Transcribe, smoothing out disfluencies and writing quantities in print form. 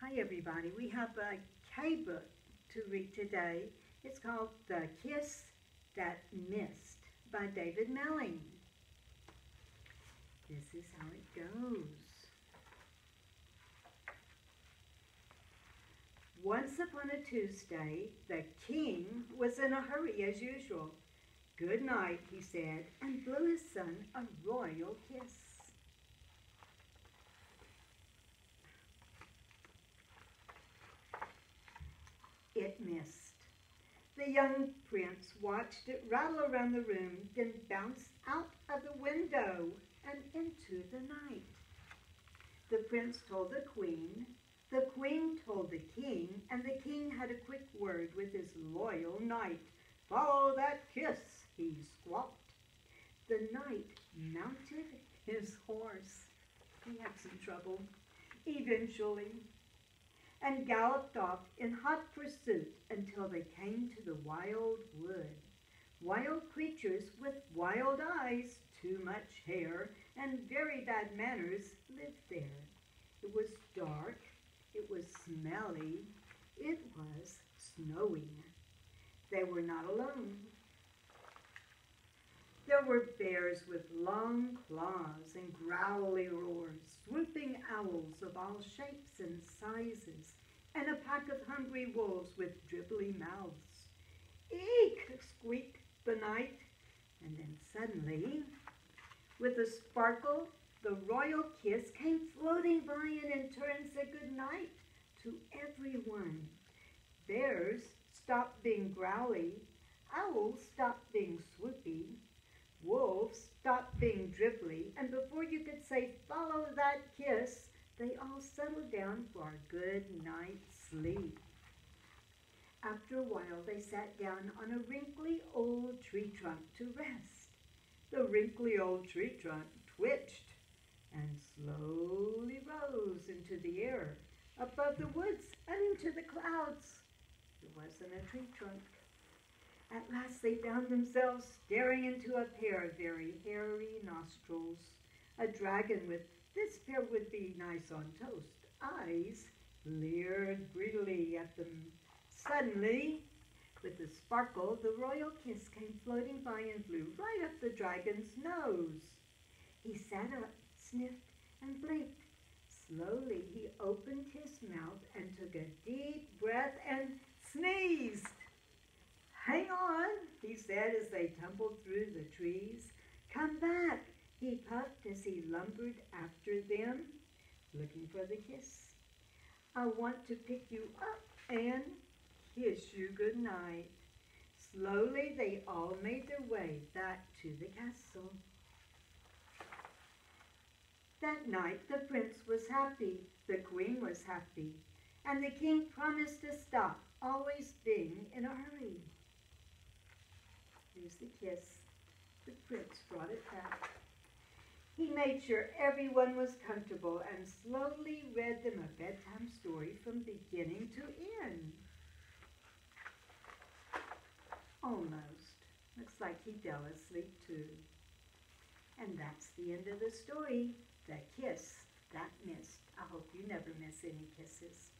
Hi everybody, we have a K-book to read today. It's called The Kiss That Missed by David Melling. This is how it goes. Once upon a Tuesday, the king was in a hurry as usual. "Good night," he said, and blew his son a royal kiss. It missed. The young prince watched it rattle around the room, then bounce out of the window and into the night. The prince told the queen told the king, and the king had a quick word with his loyal knight. "Follow that kiss," he squawked. The knight mounted his horse. He had some trouble, eventually, and galloped off in hot pursuit until they came to the wild wood. Wild creatures with wild eyes, too much hair, and very bad manners lived there. It was dark, it was smelly, it was snowing. They were not alone. There were bears with long claws and growly roars, swooping owls of all shapes and sizes, and a pack of hungry wolves with dribbly mouths. "Eek!" squeaked the knight, and then suddenly, with a sparkle, the royal kiss came floating by and in turn said good night to everyone. Bears stopped being growly, owls stopped being swoopy, wolves stopped being dribbly, and before you could say, "Follow that kiss," they all settled down for a good night's sleep. After a while, they sat down on a wrinkly old tree trunk to rest. The wrinkly old tree trunk twitched and slowly rose into the air, above the woods and into the clouds. It wasn't a tree trunk. At last they found themselves staring into a pair of very hairy nostrils. A dragon with "this pair would be nice on toast" eyes leered greedily at them. Suddenly, with a sparkle, the royal kiss came floating by and flew right up the dragon's nose. He sat up, sniffed, and blinked. Slowly, he opened his mouth and took a deep breath and sneezed. "Hang on," he said as they tumbled through the trees. "Come back," he puffed as he lumbered after them, looking for the kiss. "I want to pick you up and kiss you good night." Slowly they all made their way back to the castle. That night the prince was happy, the queen was happy, and the king promised to stop always being in a hurry. Here's the kiss. The prince brought it back. He made sure everyone was comfortable and slowly read them a bedtime story from beginning to end. Almost. Looks like he fell asleep too. And that's the end of the story, The Kiss That Missed. I hope you never miss any kisses.